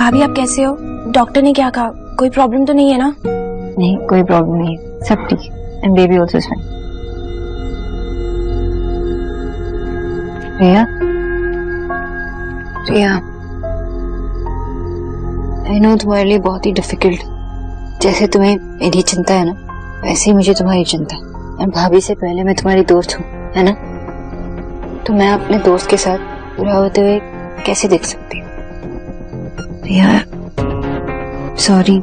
भाभी आप कैसे हो? डॉक्टर ने क्या कहा? कोई प्रॉब्लम तो नहीं है ना? नहीं, कोई प्रॉब्लम नहीं है, सब ठीक है। And baby also is fine. Riya, Riya, I know तुम्हारे लिए बहुत ही डिफिकल्ट, जैसे तुम्हें मेरी चिंता है ना, वैसे ही मुझे तुम्हारी चिंता है। और भाभी से पहले मैं तुम्हारी दोस्त हूँ, है ना? तो मैं अपने दोस्त के साथ बुरा होते हुए कैसे देख सकती हूँ? रिया, सॉरी,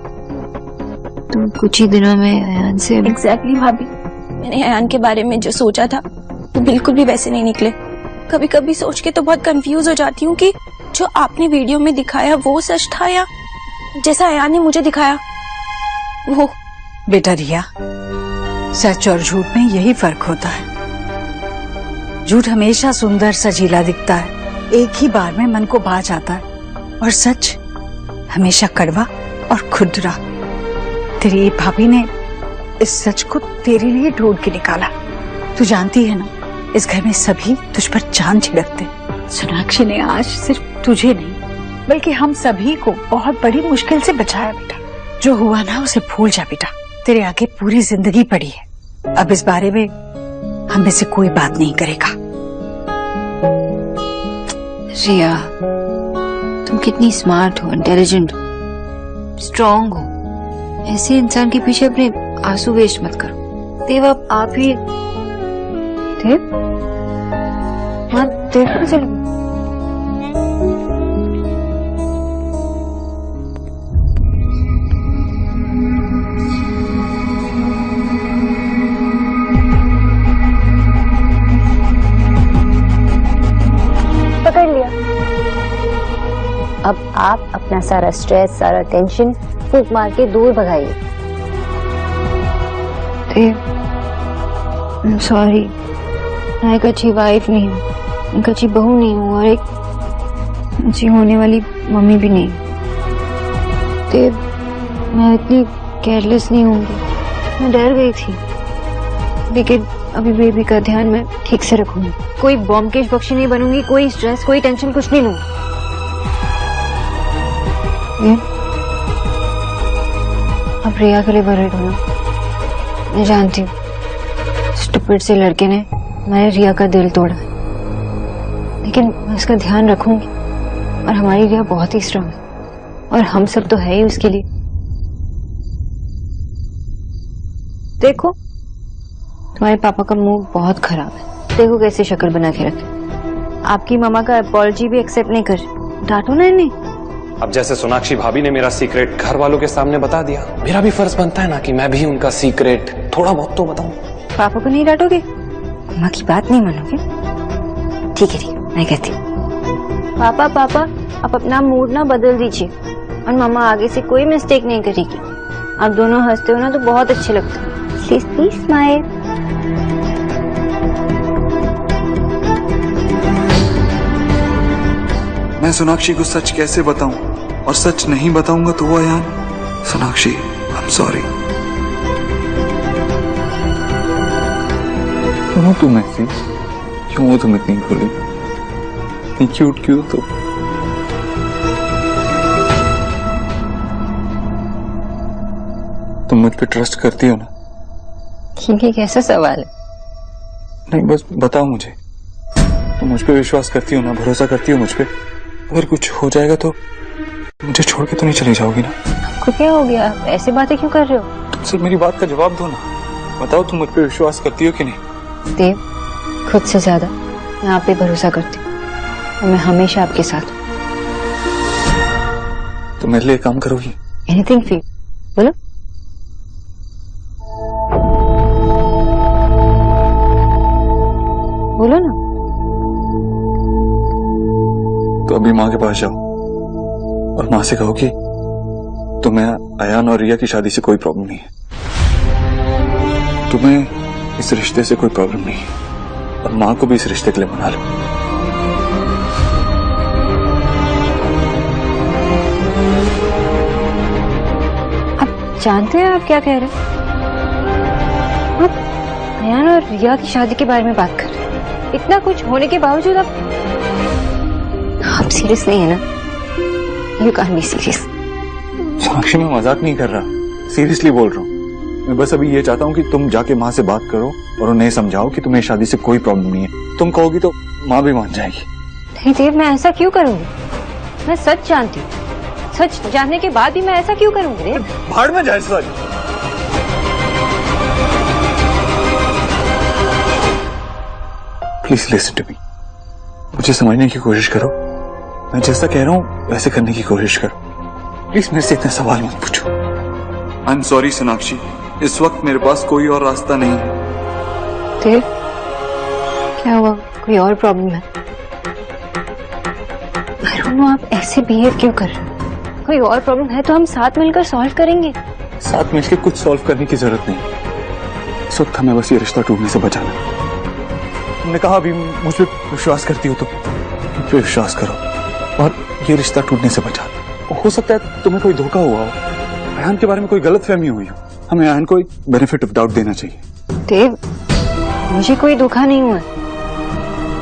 तुम कुछ ही दिनों में अयान से। एग्जैक्टली भाभी, मैंने अयान के बारे में जो सोचा था वो बिल्कुल भी वैसे नहीं निकले। कभी कभी सोच के तो बहुत कंफ्यूज हो जाती हूँ कि जो आपने वीडियो में दिखाया वो सच था या जैसा अयान ने मुझे दिखाया वो। बेटा रिया, सच और झूठ में यही फर्क होता है। झूठ हमेशा सुंदर सजीला दिखता है, एक ही बार में मन को भा जाता है, और सच हमेशा कड़वा और खुरदरा। तेरी भाभी ने इस सच को तेरे लिए ढूंढ के निकाला। तू जानती है ना, इस घर में सभी तुझ पर जान छिड़कते। सोनाक्षी ने आज सिर्फ तुझे नहीं बल्कि हम सभी को बहुत बड़ी मुश्किल से बचाया बेटा। जो हुआ ना उसे भूल जा बेटा, तेरे आगे पूरी जिंदगी पड़ी है। अब इस बारे में हम में से कोई बात नहीं करेगा। रिया, तुम कितनी स्मार्ट हो, इंटेलिजेंट हो, स्ट्रांग हो। ऐसे इंसान के पीछे अपने आंसू वेस्ट मत करो। देव, अब आप ही। देव, हाँ देव को चलो। पकड़ लिया। अब आप अपना सारा स्ट्रेस, सारा टेंशन फूंक मार के दूर भगाइए। देव, सॉरी, मैं एक अच्छी वाइफ नहीं हूँ, एक अच्छी बहू नहीं हूँ, और एक अच्छी होने वाली मम्मी भी नहीं। देव, मैं इतनी केयरलेस नहीं होंगी, मैं डर गई थी, लेकिन अभी बेबी का ध्यान मैं ठीक से रखूंगी। कोई बॉम्बकेश बख्शी नहीं बनूंगी, कोई स्ट्रेस, कोई टेंशन, कुछ नहीं लूंगी। अब रिया के लिए वरीड होना, मैं जानती हूँ स्टूपिड से लड़के ने मैंने रिया का दिल तोड़ा, लेकिन मैं उसका ध्यान रखूंगी। और हमारी रिया बहुत ही स्ट्रांग है, और हम सब तो है ही उसके लिए। देखो, तुम्हारे पापा का मुंह बहुत खराब है, देखो कैसे शक्ल बना के रखे। आपकी मामा का अपॉलजी भी एक्सेप्ट नहीं कर, डांटो ना इन्हें। अब जैसे सोनाक्षी भाभी ने मेरा सीक्रेट घर वालों के सामने बता दिया, मेरा भी फर्ज बनता है ना कि मैं भी उनका सीक्रेट थोड़ा बहुत तो बताऊं। पापा को नहीं डांटोगे? मामा की बात नहीं मानोगे? ठीक है, ठीक, मैं कहती हूँ। पापा, पापा, आप अपना मूड ना बदल दीजिए, और मामा आगे से कोई मिस्टेक नहीं करेगी। आप दोनों हंसते हो ना तो बहुत अच्छे लगते हो। Please please smile. मैं सोनाक्षी को सच कैसे बताऊं, और सच नहीं बताऊंगा तो वो Ayaan. Sonakshi, I am sorry. क्यों हो तुम ऐसी? क्यों हो तुम इतनी भोली, इतनी क्यूट क्यों तो? तुम मुझ पे ट्रस्ट करती हो ना? ये कैसा सवाल है? नहीं, बस बताओ मुझे, तुम मुझ पे विश्वास करती हो ना, भरोसा करती हो मुझ पे? अगर कुछ हो जाएगा तो मुझे छोड़ के तो नहीं चली जाओगी ना? आपको क्या हो गया? ऐसी बातें क्यों कर रहे हो? तुम सिर्फ मेरी बात का जवाब दो ना, बताओ तुम मुझ पे विश्वास करती हो कि नहीं? देव, खुद से ज्यादा मैं आप पे भरोसा करती हूँ, और मैं हमेशा आपके साथ हूँ। तो मेरे लिए काम करोगी? एनीथिंग फील, बोलो। बोलो ना। तो अभी माँ के पास जाओ और माँ से कहो कि तुम्हें अयान और रिया की शादी से कोई प्रॉब्लम नहीं है, तुम्हें इस रिश्ते से कोई प्रॉब्लम नहीं है, और माँ को भी इस रिश्ते के लिए मना लो। आप जानते हैं आप क्या कह रहे हैं? आप अयान और रिया की शादी के बारे में बात कर रहे हैं। इतना कुछ होने के बावजूद आप सीरियस नहीं है ना? You can be serious. Sonakshi मैं मजाक नहीं कर रहा, सीरियसली बोल रहा हूँ। मैं बस अभी ये चाहता हूँ कि तुम जाके माँ से बात करो और उन्हें समझाओ कि तुम्हें शादी से कोई प्रॉब्लम नहीं है। तुम कहोगी तो माँ भी मान जाएगी। नहीं देव, मैं ऐसा क्यों करूंगी? मैं सच जानती हूँ, सच जानने के बाद भी मैं ऐसा क्यों करूंगी देव? भाड़ में जाए सच। प्लीज लिसन टू मी, मुझे समझने की कोशिश करो। मैं जैसा कह रहा हूँ वैसे करने की कोशिश करो। प्लीज मेरे से इतने सवाल मत पूछो। आई एम सॉरी सोनाक्षी, इस वक्त मेरे पास कोई और रास्ता नहीं है। देव, क्या हुआ? कोई और प्रॉब्लम है? आई डोंट नो, आप ऐसे बिहेव क्यों कर रहे हो? कोई और प्रॉब्लम है तो हम साथ मिलकर सॉल्व करेंगे। साथ मिलकर कुछ सॉल्व करने की जरूरत नहीं। इस वक्त हमें बस ये रिश्ता टूटने से बचाना। तुमने कहा अभी मुझ पे विश्वास करती हो तो मुझ पे विश्वास करो और ये रिश्ता टूटने से बचा। हो सकता है तुम्हें कोई धोखा हुआ हो, अयान के बारे में कोई गलतफहमी हुई हो। हमें अयान को एक बेनिफिट ऑफ डाउट देना चाहिए। देव, मुझे कोई धोखा नहीं हुआ,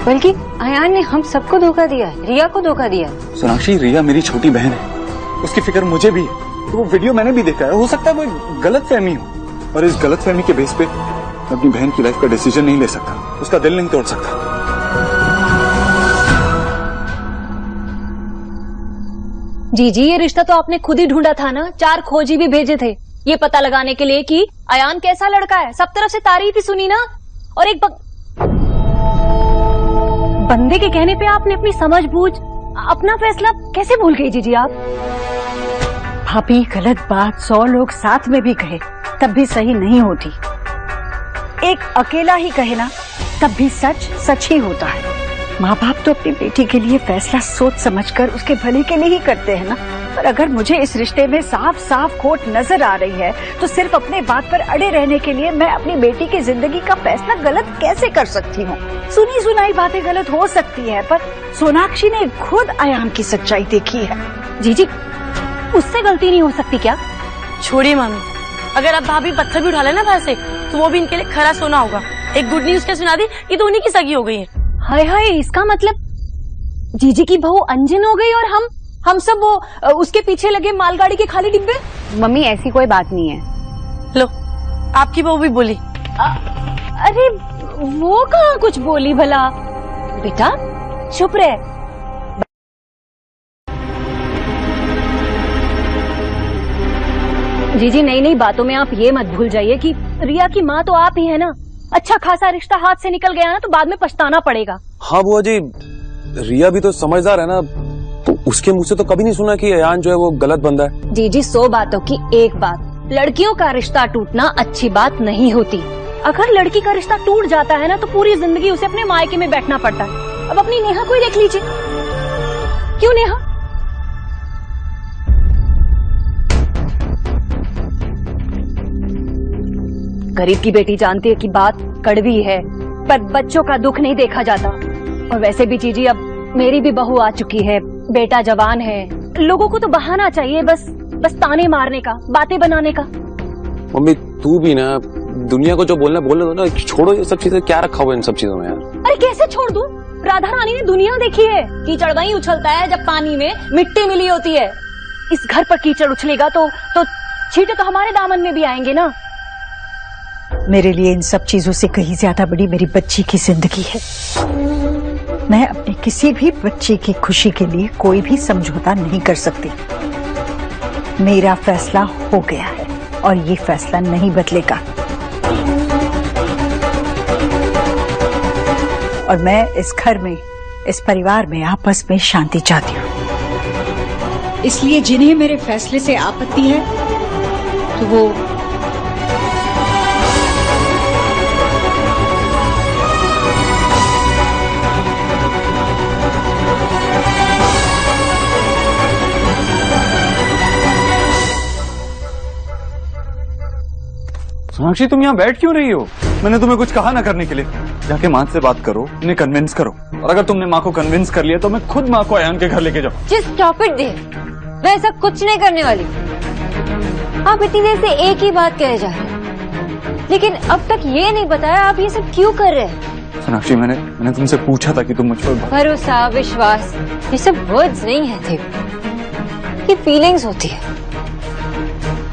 बल्कि अयान ने हम सबको धोखा दिया है, रिया को धोखा दिया। सोनाक्षी, रिया मेरी छोटी बहन है, उसकी फिक्र मुझे भी है। तो वो वीडियो मैंने भी देखा है। हो सकता है कोई गलतफहमी हो और इस गलतफहमी के बेस पे मैं अपनी बहन की लाइफ का डिसीजन नहीं ले सकता, उसका दिल नहीं तोड़ सकता। जी, ये रिश्ता तो आपने खुद ही ढूंढा था ना। 4 खोजी भी भेजे थे ये पता लगाने के लिए कि अयान कैसा लड़का है। सब तरफ से तारीफ ही सुनी ना। और एक बंदे के कहने पे आपने अपनी समझबूझ, अपना फैसला कैसे भूल गई जीजी आप? भाभी, गलत बात 100 लोग साथ में भी कहे तब भी सही नहीं होती। एक अकेला ही कहे ना तब भी सच सच ही होता है। माँ बाप तो अपनी बेटी के लिए फैसला सोच समझकर उसके भले के लिए ही करते हैं ना। पर अगर मुझे इस रिश्ते में साफ साफ खोट नजर आ रही है तो सिर्फ अपने बात पर अड़े रहने के लिए मैं अपनी बेटी की जिंदगी का फैसला गलत कैसे कर सकती हूँ? सुनी सुनाई बातें गलत हो सकती है, पर सोनाक्षी ने खुद अयान की सच्चाई देखी है। जीजी, उससे गलती नहीं हो सकती क्या? छोड़िए मामी, अगर अब भाभी पत्थर भी उठा ले ना बाहर से तो वो भी इनके लिए खरा सोना होगा। एक गुड न्यूज क्या सुना दी, ये तो उन्हीं की सगी हो गई है। हाय हाय, इसका मतलब जीजी की बहू अंजन हो गई और हम सब वो उसके पीछे लगे मालगाड़ी के खाली डिब्बे। मम्मी, ऐसी कोई बात नहीं है। लो, आपकी बहू भी बोली। अरे वो कहाँ कुछ बोली भला? बेटा चुप रहे। जीजी, नई नई बातों में आप ये मत भूल जाइए कि रिया की माँ तो आप ही है ना। अच्छा खासा रिश्ता हाथ से निकल गया ना तो बाद में पछताना पड़ेगा। हाँ बुआ जी, रिया भी तो समझदार है ना, तो उसके मुंह से तो कभी नहीं सुना कि अयान जो है वो गलत बंदा है। जीजी, 100 बातों की एक बात, लड़कियों का रिश्ता टूटना अच्छी बात नहीं होती। अगर लड़की का रिश्ता टूट जाता है ना तो पूरी जिंदगी उसे अपने मायके में बैठना पड़ता है। अब अपनी नेहा को ही देख लीजिए। क्यों नेहा? गरीब की बेटी जानती है कि बात कड़वी है, पर बच्चों का दुख नहीं देखा जाता। और वैसे भी जीजी, अब मेरी भी बहू आ चुकी है, बेटा जवान है। लोगों को तो बहाना चाहिए, बस ताने मारने का, बातें बनाने का। मम्मी तू भी ना, दुनिया को जो बोलना बोलने दो ना, छोड़ो ये सब चीजें। क्या रखा हुआ इन सब चीजों में यार? अरे कैसे छोड़ दूं? राधा रानी ने दुनिया देखी है। कीचड़ वहीं उछलता है जब पानी में मिट्टी मिली होती है। इस घर पर कीचड़ उछलेगा तो छींटे तो हमारे दामन में भी आएंगे ना। मेरे लिए इन सब चीजों से कहीं ज्यादा बड़ी मेरी बच्ची की जिंदगी है। मैं अपनी किसी भी बच्ची की खुशी के लिए कोई भी समझौता नहीं कर सकती। मेरा फैसला हो गया है और ये फैसला नहीं बदलेगा। और मैं इस घर में, इस परिवार में आपस में शांति चाहती हूँ। इसलिए जिन्हें मेरे फैसले से आपत्ति है तो वो सोनाक्षी, तुम यहाँ बैठ क्यों रही हो? मैंने तुम्हें कुछ कहा ना करने के लिए। जाके माँ से बात करो, उन्हें कन्विंस करो। और अगर तुमने माँ को कन्विंस कर लिया तो मैं खुद माँ को अयान के घर लेके जाऊँ। जस्ट स्टॉप इट देव, मैं ऐसा कुछ नहीं करने वाली। आप इतनी देर से एक ही बात कहे जा रहे हैं, लेकिन अब तक ये नहीं बताया आप ये सब क्यों कर रहे हैं। सोनाक्षी, मैंने तुमसे पूछा था कि तुम मुझ पर भरोसा, विश्वास, ये सब वर्ड्स नहीं है देव। ये फीलिंग्स होती है,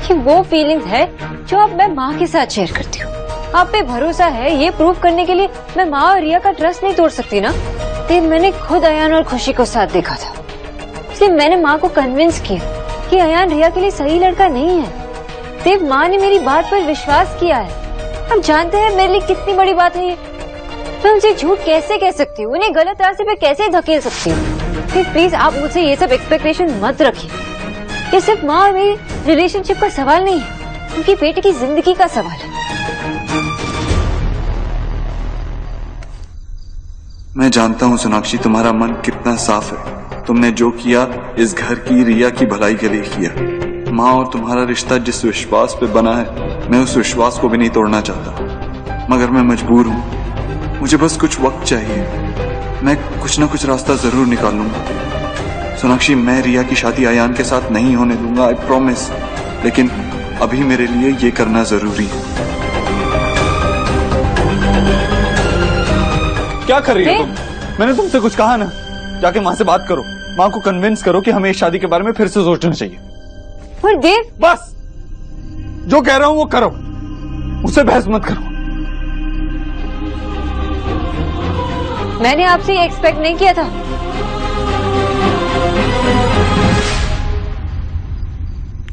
ये वो फीलिंग्स है जो अब मैं माँ के साथ शेयर करती हूँ। आप पे भरोसा है ये प्रूव करने के लिए मैं माँ और रिया का ट्रस्ट नहीं तोड़ सकती ना। तो मैंने खुद अयान और खुशी को साथ देखा था, इसलिए मैंने माँ को कन्विंस किया कि अयान रिया के लिए सही लड़का नहीं है। देव, माँ ने मेरी बात पर विश्वास किया है। अब जानते हैं मेरे लिए कितनी बड़ी बात है ये। मैं उनसे झूठ कैसे कह सकती हूँ, उन्हें गलत रास्ते पे कैसे धकेल सकती हूँ। प्लीज आप मुझसे ये सब एक्सपेक्टेशन मत रखिए। ये सिर्फ माँ और मेरी रिलेशनशिप का सवाल नहीं है, उनकी बेटे की जिंदगी का सवाल है। मैं जानता हूँ सोनाक्षी, तुम्हारा मन कितना साफ है। तुमने जो किया इस घर की, रिया की भलाई के लिए किया। माँ और तुम्हारा रिश्ता जिस विश्वास पे बना है, मैं उस विश्वास को भी नहीं तोड़ना चाहता, मगर मैं मजबूर हूँ। मुझे बस कुछ वक्त चाहिए, मैं कुछ ना कुछ रास्ता जरूर निकाल लूंगा। सोनाक्षी, मैं रिया की शादी अयान के साथ नहीं होने दूंगा, आई प्रॉमिस। लेकिन अभी मेरे लिए ये करना जरूरी है। क्या कर रही हो तुम? मैंने तुमसे कुछ कहा ना, जाके माँ से बात करो, माँ को कन्विंस करो कि हमें इस शादी के बारे में फिर से सोचना चाहिए। पर देव, बस जो कह रहा हूं वो करो, मुझसे बहस मत करो। मैंने आपसे ये एक्सपेक्ट नहीं किया था।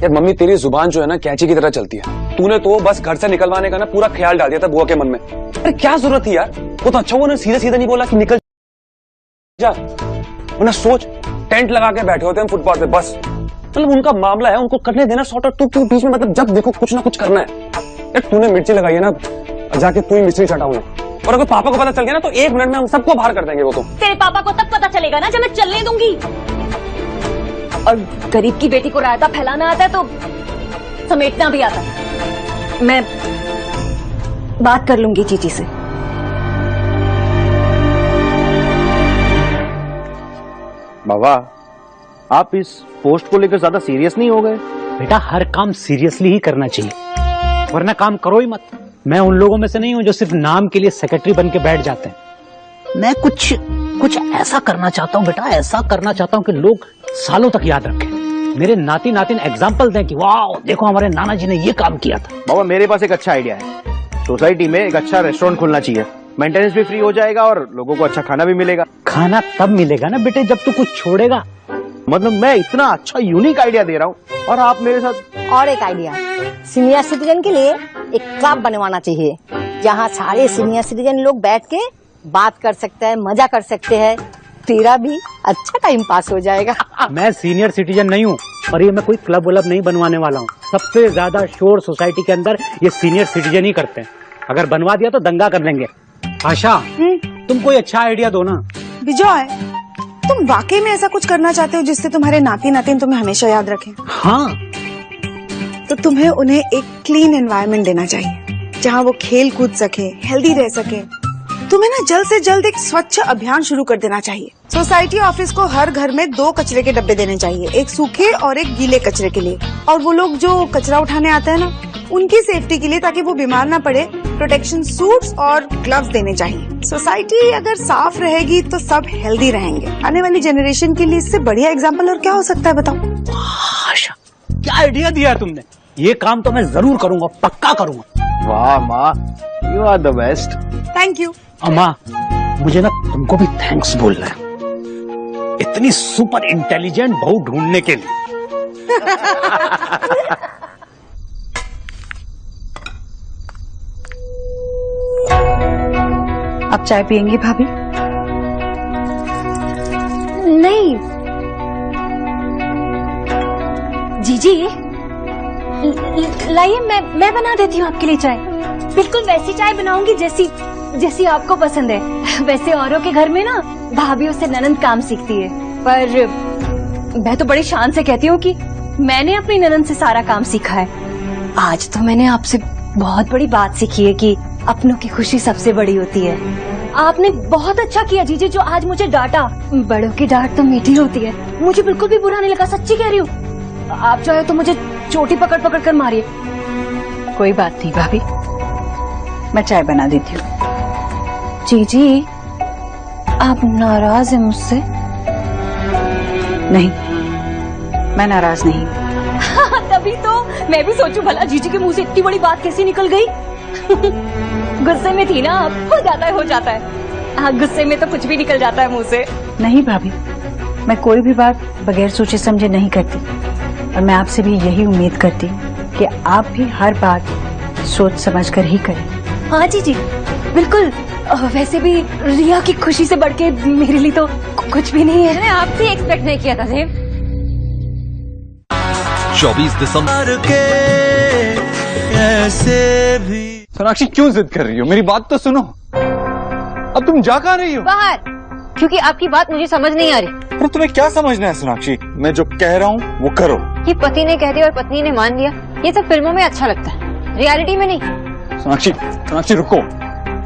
यार मम्मी, तेरी जुबान जो है ना कैंची की तरह चलती है। तूने तो बस घर से निकलवाने का ना पूरा ख्याल डाल दिया था बुआ के मन में। अरे क्या जरूरत थी यार, वो तो अच्छा उन्होंने सीधे सीधे नहीं बोला कि निकल जा। वरना सोच, टेंट लगा के बैठे होते हैं फुटपाथ पे, बस मतलब उनका मामला है, उनको करने देना सॉर्ट आउट। तू बीच में मतलब जब देखो कुछ ना कुछ करना है। यार तूने मिर्ची लगाई है ना, जाके तू ही मिर्ची चटाऊ। और अगर पापा को पता चल गया ना तो 1 मिनट में हम सबको बाहर कर देंगे। वो तो तेरे पापा को तब पता चलेगा ना जब मैं चलने दूंगी। और गरीब की बेटी को रायता फैलाना आता है तो समेटना भी आता है। मैं बात कर लूंगी चीची से। बाबा, आप इस पोस्ट को लेकर ज्यादा सीरियस नहीं हो गए? बेटा, हर काम सीरियसली ही करना चाहिए, वरना काम करो ही मत। मैं उन लोगों में से नहीं हूं जो सिर्फ नाम के लिए सेक्रेटरी बन के बैठ जाते हैं। मैं कुछ ऐसा करना चाहता हूं बेटा, ऐसा करना चाहता हूं कि लोग सालों तक याद रखें। मेरे नाती नातिन एग्जाम्पल दें कि वाह देखो हमारे नाना जी ने ये काम किया था। बाबा, मेरे पास एक अच्छा आइडिया है। सोसाइटी में एक अच्छा रेस्टोरेंट खोलना चाहिए, मेंटेनेंस भी फ्री हो जाएगा और लोगों को अच्छा खाना भी मिलेगा। खाना तब मिलेगा ना बेटे जब तू कुछ छोड़ेगा। मतलब मैं इतना अच्छा यूनिक आइडिया दे रहा हूँ और आप मेरे साथ। और एक आइडिया, सीनियर सिटीजन के लिए एक क्लब बनवाना चाहिए, जहाँ सारे सीनियर सिटीजन लोग बैठ के बात कर सकते हैं, मजा कर सकते हैं। तेरा भी अच्छा टाइम पास हो जाएगा। मैं सीनियर सिटीजन नहीं हूँ और ये मैं कोई क्लब वलब नहीं बनवाने वाला हूँ। सबसे ज्यादा शोर सोसाइटी के अंदर ये सीनियर सिटीजन ही करते हैं। अगर बनवा दिया तो दंगा कर लेंगे। आशा, तुम कोई अच्छा आइडिया दो ना। विजय, तुम वाकई में ऐसा कुछ करना चाहते हो जिससे तुम्हारे नाती नातिन तुम्हें हमेशा याद रखें? हाँ। तो तुम्हें उन्हें एक क्लीन एनवायरनमेंट देना चाहिए, जहाँ वो खेल कूद सके, हेल्दी रह सके। तुम्हें ना जल्द से जल्द एक स्वच्छ अभियान शुरू कर देना चाहिए। सोसाइटी ऑफिस को हर घर में 2 कचरे के डब्बे देने चाहिए, एक सूखे और एक गीले कचरे के लिए। और वो लोग जो कचरा उठाने आते हैं ना, उनकी सेफ्टी के लिए, ताकि वो बीमार ना पड़े, प्रोटेक्शन सूट्स और ग्लव्स देने चाहिए। सोसाइटी अगर साफ रहेगी तो सब हेल्दी रहेंगे। आने वाली जनरेशन के लिए इससे बढ़िया एग्जाम्पल और क्या हो सकता है, बताओ। आशा, क्या आइडिया दिया तुमने। ये काम तो मैं जरूर करूंगा, पक्का करूंगा। वाह माँ, you are the best. Thank you. अम्मा, मुझे ना तुमको भी थैंक्स बोलना है, इतनी सुपर इंटेलिजेंट बहू ढूंढने के लिए। अब चाय पियेंगी भाभी? नहीं जीजी, लाइए मैं बना देती हूँ आपके लिए चाय। बिल्कुल वैसी चाय बनाऊंगी जैसी आपको पसंद है। वैसे औरों के घर में ना भाभीयों से ननंद काम सीखती है, पर मैं तो बड़ी शान से कहती हूँ कि मैंने अपनी ननंद से सारा काम सीखा है। आज तो मैंने आपसे बहुत बड़ी बात सीखी है कि अपनों की खुशी सबसे बड़ी होती है। आपने बहुत अच्छा किया जीजी जो आज मुझे डांटा। बड़ों की डांट तो मीठी होती है, मुझे बिल्कुल भी बुरा नहीं लगा, सच्ची कह रही हूँ। आप चाहे तो मुझे चोटी पकड़ पकड़ कर मारिए। कोई बात नहीं भाभी, मैं चाय बना देती हूँ। जीजी, आप नाराज हैं मुझसे? नहीं, मैं नाराज नहीं हूँ। तभी तो मैं भी सोचूं भला जीजी के मुंह से इतनी बड़ी बात कैसे निकल गई। गुस्से में थी ना, अब हो जाता है हो जाता है। हाँ, गुस्से में तो कुछ भी निकल जाता है मुंह से। नहीं भाभी, मैं कोई भी बात बगैर सोचे समझे नहीं करती, और मैं आपसे भी यही उम्मीद करती हूँ कि आप भी हर बात सोच समझ कर ही करें। हाँ जीजी बिल्कुल। वैसे भी रिया की खुशी से बढ़ के मेरे लिए तो कुछ भी नहीं है। मैंने आपसे एक्सपेक्ट नहीं किया था देव। 24 दिसंबर के ऐसे भी। सोनाक्षी क्यों जिद कर रही हो? मेरी बात तो सुनो। अब तुम जा कहाँ रही हो? बाहर, क्योंकि आपकी बात मुझे समझ नहीं आ रही। अरे तुम्हें क्या समझना है सोनाक्षी? मैं जो कह रहा हूँ वो करो। ये पति ने कह दिया और पत्नी ने मान लिया, ये सब फिल्मों में अच्छा लगता है, रियलिटी में नहीं। सोनाक्षी रुको,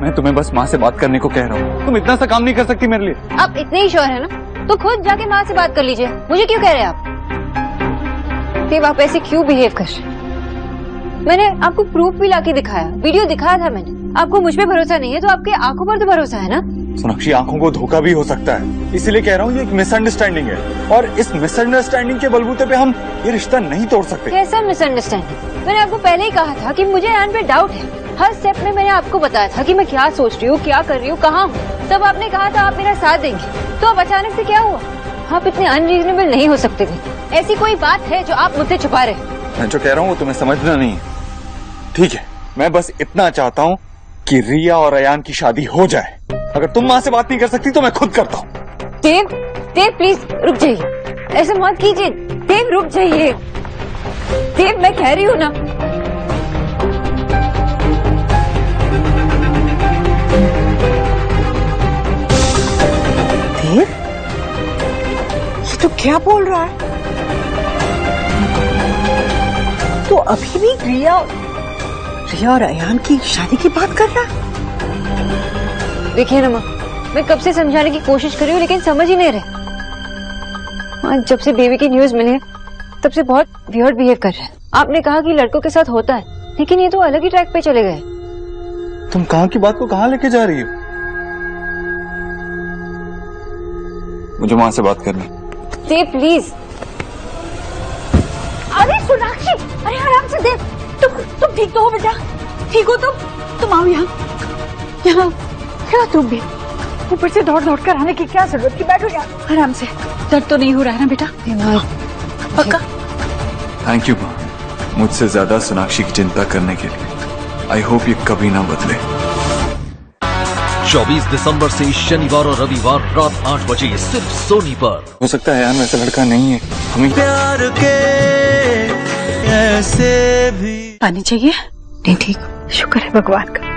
मैं तुम्हें बस माँ से बात करने को कह रहा हूँ। तुम इतना सा काम नहीं कर सकती मेरे लिए? आप इतने ही श्योर है ना, तो खुद जाके माँ से बात कर लीजिए, मुझे क्यों कह रहे हैं आप? देव, आप ऐसे क्यों बिहेव कर रहे हैं? मैंने आपको प्रूफ भी लाके दिखाया, वीडियो दिखाया था मैंने। आपको मुझ पे भरोसा नहीं है तो आपके आंखों पर तो भरोसा है ना। सोनाक्षी, आंखों को धोखा भी हो सकता है, इसीलिए कह रहा हूँ ये एक मिसअंडरस्टैंडिंग है, और इस मिसअंडरस्टैंडिंग के बलबूते पे हम ये रिश्ता नहीं तोड़ सकते। कैसा मिसअंडरस्टैंडिंग? मैंने आपको पहले ही कहा था कि मुझे आन पे डाउट है। हर स्टेप में मैंने आपको बताया था कि मैं क्या सोच रही हूँ, क्या कर रही हूँ, कहाँ हूँ। तब आपने कहा था आप मेरा साथ देंगे, तो अब अचानक से क्या हुआ? आप इतने अनरीजनेबल नहीं हो सकते थे। ऐसी कोई बात है जो आप मुझसे छुपा रहे? मैं जो कह रहा हूँ वो तुम्हें समझना नहीं है, ठीक है? मैं बस इतना चाहता हूँ कि रिया और अयान की शादी हो जाए। अगर तुम माँ से बात नहीं कर सकती तो मैं खुद करता हूँ। देव, देव प्लीज रुक जाइए, ऐसे मत कीजिए। देव रुक जाइए, देव मैं कह रही हूँ ना। देव, ये तो क्या बोल रहा है? तो अभी भी रिया और अयान की शादी की बात कर रहा है? देखिए ना माँ, मैं कब से समझाने की कोशिश कर रही हूँ लेकिन समझ ही नहीं रहे। माँ, जब से बेबी की न्यूज मिली है तब से बहुत वियर्ड बिहेव कर रहे हैं। आपने कहा कि लड़कों के साथ होता है, लेकिन ये तो अलग ही ट्रैक पे चले गए। तुम कहाँ की बात को कहाँ लेके जा रही हो? मुझे माँ से बात करनी। देव प्लीज। अरे सोनाक्षी, अरे आराम से देव, तुम ठीक तो हो बेटा? ठीक हो तुम आओ यहाँ क्या तुम भी ऊपर से दौड़ कर आने की क्या जरूरत थी? बैठो यहाँ आराम से। दर्द तो नहीं हो रहा है ना बेटा? पक्का? थैंक यू माँ, मुझसे ज्यादा सोनाक्षी की चिंता करने के लिए। आई होप ये कभी ना बदले। 24 दिसंबर से शनिवार और रविवार रात 8 बजे सिर्फ सोनी पर। हो सकता है यार वैसा लड़का नहीं है, हमें प्यार के ऐसे भी। पानी चाहिए? नहीं ठीक, शुक्र है भगवान का।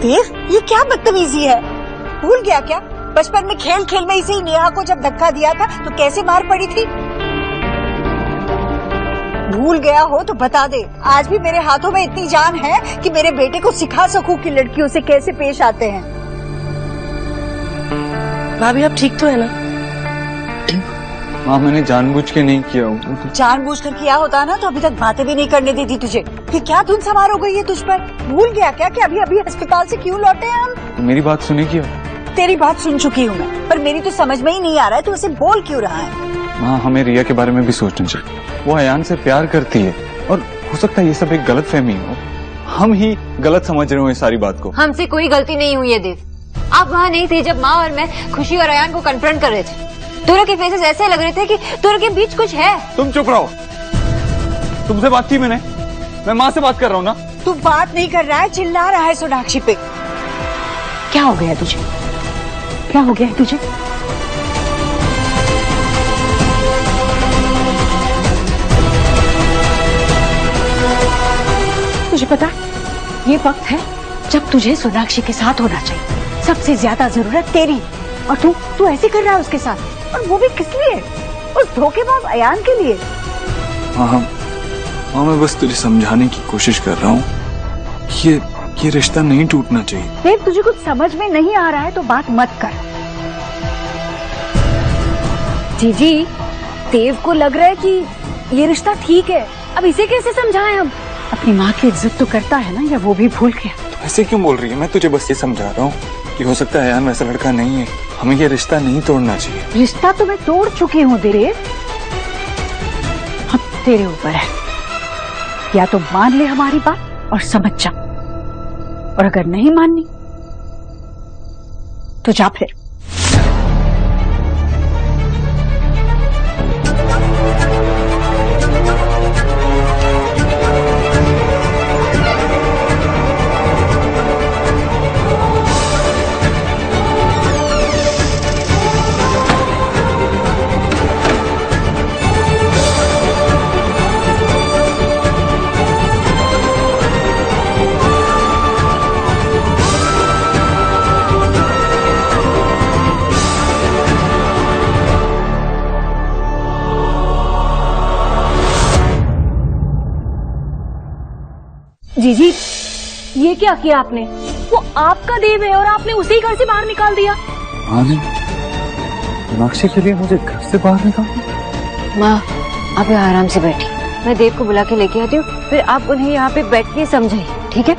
देव, ये क्या बदतमीजी है? भूल गया क्या बचपन में खेल खेल में इसे नेहा को जब धक्का दिया था तो कैसे मार पड़ी थी? भूल गया हो तो बता दे। आज भी मेरे हाथों में इतनी जान है कि मेरे बेटे को सिखा सकूं कि लड़कियों से कैसे पेश आते हैं। भाभी आप ठीक तो है ना? माँ, मैंने जानबूझ के नहीं किया। जानबूझकर किया होता ना तो अभी तक बातें भी नहीं करने देती तुझे। ये क्या धुन सवार हो गई है तुझ पर? भूल गया क्या कि अभी अभी अस्पताल से क्यों लौटे हैं हम? मेरी बात सुने क्यों? तेरी बात सुन चुकी हूँ मैं, पर मेरी तो समझ में ही नहीं आ रहा है तू उसे बोल क्यों रहा है? माँ, हमें रिया के बारे में भी सोचना चाहिए। वो अयान से प्यार करती है और हो सकता है ये सब एक गलत फहमी हो, हम ही गलत समझ रहे हो इस सारी बात को। हमसे कोई गलती नहीं हुई है देव। आप वहाँ नहीं थे जब माँ और मैं खुशी और अयान को कन्फ्रंट कर रहे थे। दोनों के फेसेस ऐसे लग रहे थे कि दोनों के बीच कुछ है। तुम चुप रहो। तुमसे बात की मैंने, मैं माँ से बात कर रहा हूँ ना। तू बात नहीं कर रहा है, चिल्ला रहा है सोनाक्षी पे। क्या हो गया तुझे? क्या हो गया तुझे? तुझे पता ये वक्त है जब तुझे सोनाक्षी के साथ होना चाहिए। सबसे ज्यादा जरूरत तेरी, और तू ऐसे कर रहा है उसके साथ, और वो भी किस लिए? उस धोखेबाज अयान के लिए। हाँ, मैं बस तुझे समझाने की कोशिश कर रहा हूँ, ये रिश्ता नहीं टूटना चाहिए। देव, तुझे कुछ समझ में नहीं आ रहा है तो बात मत कर। जीजी, देव को लग रहा है कि ये रिश्ता ठीक है, अब इसे कैसे समझाएं हम? अपनी माँ की इज्जत तो करता है ना, या वो भी भूल गया? तो ऐसे क्यों बोल रही है? मैं तुझे बस ये समझा रहा हूँ कि हो सकता है अयान वैसा लड़का नहीं है, हमें ये रिश्ता नहीं तोड़ना चाहिए। रिश्ता तो मैं तोड़ चुकी हूँ देव। तेरे ऊपर है, या तो मान ले हमारी बात और समझ जा, और अगर नहीं माननी तो जा फिर। जीजी, ये क्या किया आपने? वो आपका देव है और आपने उसे ही घर से बाहर निकाल दिया। नक्शे के लिए मुझे घर से बाहर निकाल? माँ, आप यहाँ आराम से बैठी, मैं देव को बुला के लेके आती हूँ, फिर आप उन्हें यहाँ पे बैठ के समझाइए, ठीक है?